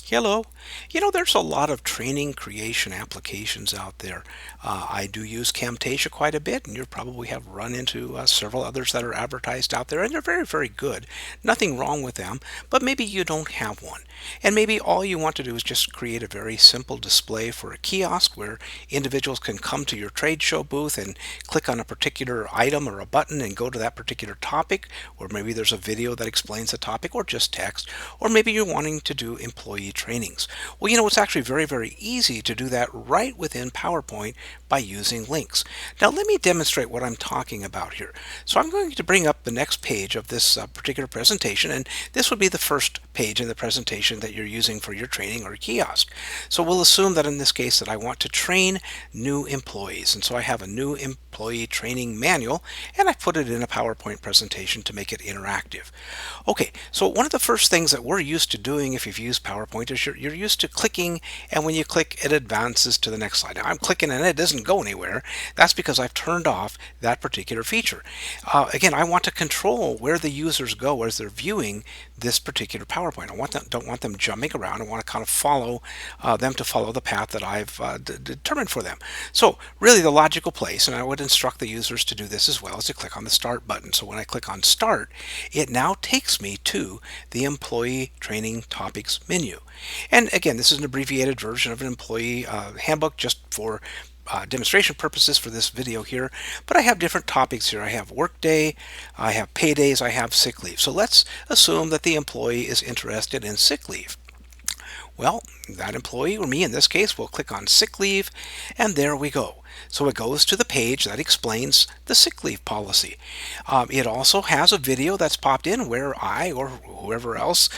Hello. There's a lot of training creation applications out there. I do use Camtasia quite a bit, and you probably have run into several others that are advertised out there, and they're very, very good. Nothing wrong with them, but maybe you don't have one. And maybe all you want to do is just create a very simple display for a kiosk where individuals can come to your trade show booth and click on a particular item or a button and go to that particular topic, or maybe there's a video that explains the topic, or just text, or maybe you're wanting to do employee trainings. Well, it's actually very, very easy to do that right within PowerPoint by using links. Now, let me demonstrate what I'm talking about here. So I'm going to bring up the next page of this particular presentation, and this would be the first page in the presentation that you're using for your training or kiosk. So we'll assume that in this case that I want to train new employees, and so I have a new employee training manual, and I put it in a PowerPoint presentation to make it interactive. Okay, so one of the first things that we're used to doing if you've used PowerPoint is you're used to clicking, and when you click, it advances to the next slide. Now I'm clicking and it doesn't go anywhere. That's because I've turned off that particular feature. Again, I want to control where the users go as they're viewing this particular PowerPoint. Don't want them jumping around. I want to kind of follow them to follow the path that I've determined for them. So really the logical place, and I would instruct the users to do this as well, is to click on the Start button. So when I click on Start, it now takes me to the Employee Training Topics menu. And again, this is an abbreviated version of an employee handbook just for demonstration purposes for this video here, but I have different topics here. I have workday, I have paydays, I have sick leave. So let's assume that the employee is interested in sick leave. Well, that employee, or me in this case, will click on sick leave, and there we go. So it goes to the page that explains the sick leave policy. It also has a video that's popped in where I or whoever else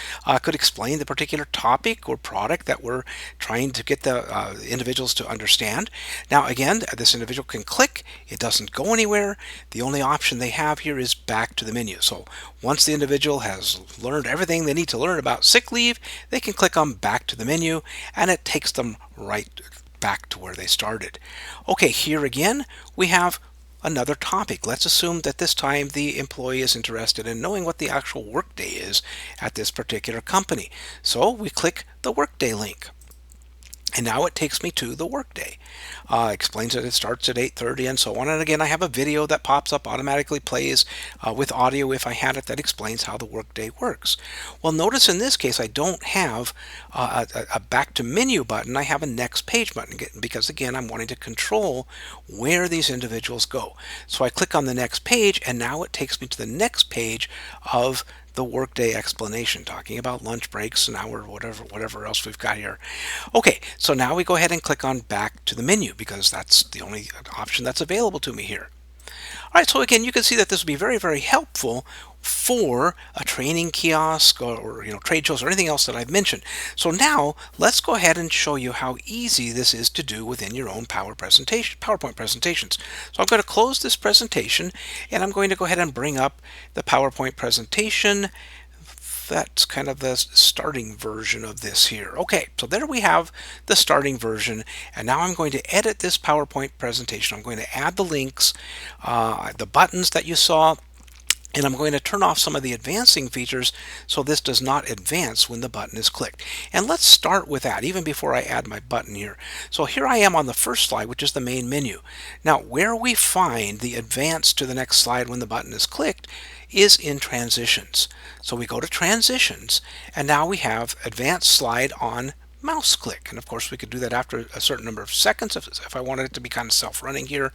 could explain the particular topic or product that we're trying to get the individuals to understand. Now again, this individual can click, it doesn't go anywhere. The only option they have here is back to the menu. So once the individual has learned everything they need to learn about sick leave, they can click on back to the menu, and it takes them right back to where they started. Okay, here again we have another topic. Let's assume that this time the employee is interested in knowing what the actual workday is at this particular company. So we click the workday link. And now it takes me to the workday. Explains that it starts at 8:30 and so on. And again, I have a video that pops up, automatically plays with audio if I had it, that explains how the workday works. Well, notice in this case, I don't have a back to menu button. I have a next page button because again, I'm wanting to control where these individuals go. So I click on the next page, and now it takes me to the next page of the workday explanation, talking about lunch breaks, an hour, whatever else we've got here. Okay, so now we go ahead and click on back to the menu because that's the only option that's available to me here. All right, so again, you can see that this will be very, very helpful for a training kiosk or trade shows or anything else that I've mentioned. So now let's go ahead and show you how easy this is to do within your own PowerPoint presentations. So I'm going to close this presentation, and I'm going to go ahead and bring up the PowerPoint presentation. That's kind of the starting version of this here. Okay, so there we have the starting version, and now I'm going to edit this PowerPoint presentation. I'm going to add the links, the buttons that you saw, and I'm going to turn off some of the advancing features so this does not advance when the button is clicked. And let's start with that even before I add my button here. So here I am on the first slide, which is the main menu. Now where we find the advance to the next slide when the button is clicked is in transitions. So we go to transitions, and now we have advanced slide on mouse click, and of course we could do that after a certain number of seconds if I wanted it to be kind of self-running here.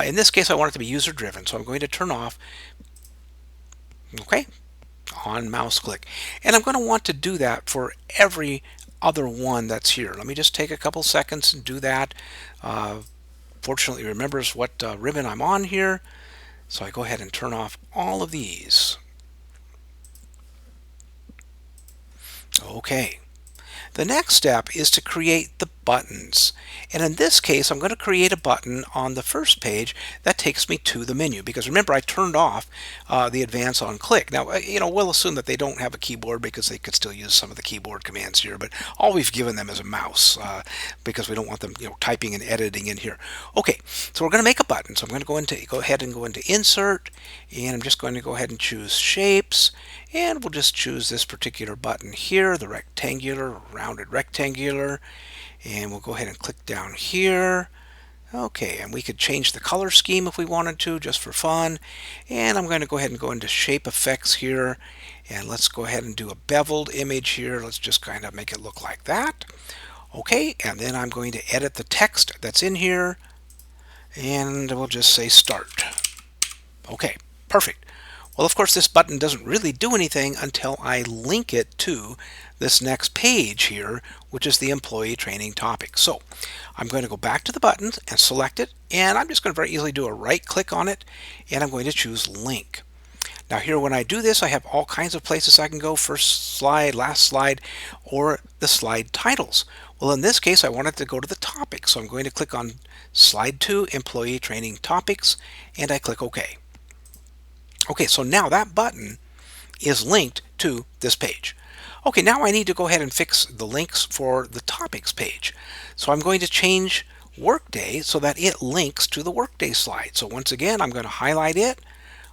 In this case I want it to be user driven, so I'm going to turn off on mouse click, and I'm going to want to do that for every other one that's here. Let me just take a couple seconds and do that. Fortunately, it remembers what ribbon I'm on here, so I go ahead and turn off all of these. Okay, the next step is to create the buttons. And in this case, I'm going to create a button on the first page that takes me to the menu, because remember I turned off the advance on click. Now, we'll assume that they don't have a keyboard because they could still use some of the keyboard commands here, but all we've given them is a mouse because we don't want them typing and editing in here. Okay, so we're going to make a button. So I'm going to go ahead and go into insert, and I'm just going to go ahead and choose shapes, and we'll just choose this particular button here, the rectangular, rounded rectangular, and we'll go ahead and click down here. Okay, and we could change the color scheme if we wanted to, just for fun. And I'm going to go ahead and go into shape effects here, and let's go ahead and do a beveled image here. Let's just kind of make it look like that. Okay, and then I'm going to edit the text that's in here, and we'll just say start. Okay, perfect. Well, of course, this button doesn't really do anything until I link it to this next page here, which is the employee training topic. So I'm going to go back to the button and select it, and I'm just going to very easily do a right click on it, and I'm going to choose link. Now here, when I do this, I have all kinds of places I can go: first slide, last slide, or the slide titles. Well, in this case, I wanted to go to the topic, so I'm going to click on slide 2, employee training topics, and I click OK. Okay, so now that button is linked to this page. Okay, now I need to go ahead and fix the links for the topics page. So I'm going to change Workday so that it links to the Workday slide. So once again, I'm going to highlight it.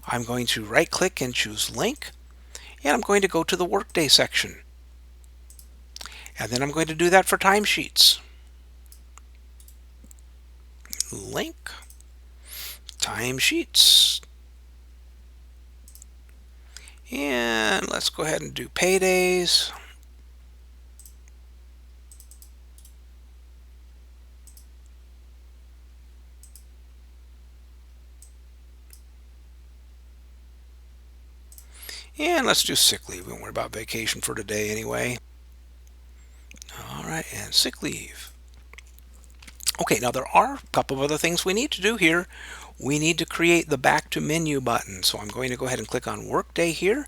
I'm going to right click and choose link, and I'm going to go to the Workday section. And then I'm going to do that for timesheets. Link, timesheets. And let's go ahead and do paydays. And let's do sick leave. We won't worry about vacation for today anyway. All right, and sick leave. Okay, now there are a couple of other things we need to do here. We need to create the back to menu button. So I'm going to go ahead and click on Workday here.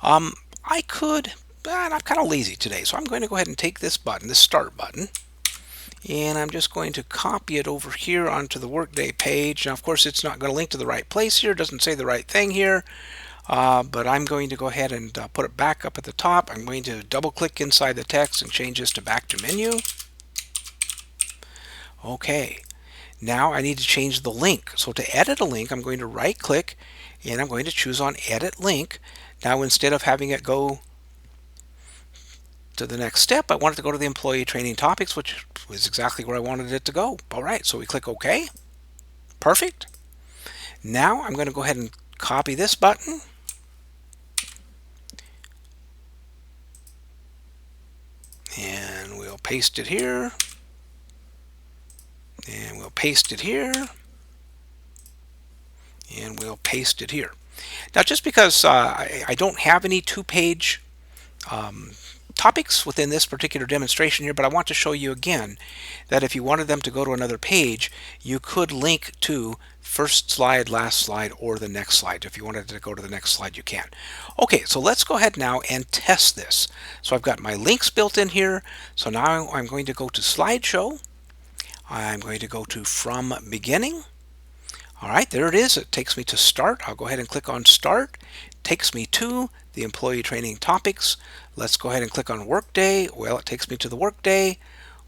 I could, but I'm kind of lazy today. So I'm going to go ahead and take this button, this start button, and I'm just going to copy it over here onto the Workday page. Now, of course, it's not going to link to the right place here. It doesn't say the right thing here. But I'm going to go ahead and put it back up at the top. I'm going to double click inside the text and change this to back to menu. Okay, now I need to change the link. So to edit a link, I'm going to right click and I'm going to choose on edit link. Now instead of having it go to the next step, I want it to go to the employee training topics, which was exactly where I wanted it to go. All right, so we click OK. Perfect. Now I'm going to go ahead and copy this button. And we'll paste it here. And we'll paste it here. And we'll paste it here. Now, just because I don't have any two-page topics within this particular demonstration here, but I want to show you again that if you wanted them to go to another page, you could link to first slide, last slide, or the next slide. If you wanted to go to the next slide, you can. Okay, so let's go ahead now and test this. So I've got my links built in here. So now I'm going to go to slideshow. I'm going to go to from beginning. All right, there it is. It takes me to start. I'll go ahead and click on start. It takes me to the employee training topics. Let's go ahead and click on Workday. Well, it takes me to the Workday.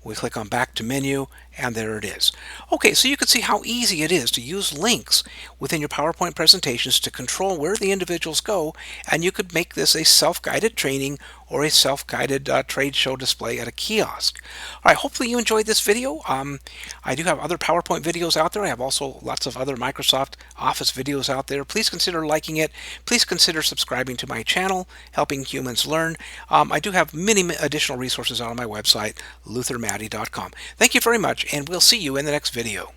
We click on back to menu, and there it is. Okay, so you can see how easy it is to use links within your PowerPoint presentations to control where the individuals go, and you could make this a self-guided training or a self-guided trade show display at a kiosk. All right, hopefully you enjoyed this video. I do have other PowerPoint videos out there. I have also lots of other Microsoft Office videos out there. Please consider liking it. Please consider subscribing to my channel, Helping Humans Learn. I do have many additional resources on my website, luthermaddy.com. Thank you very much, and we'll see you in the next video.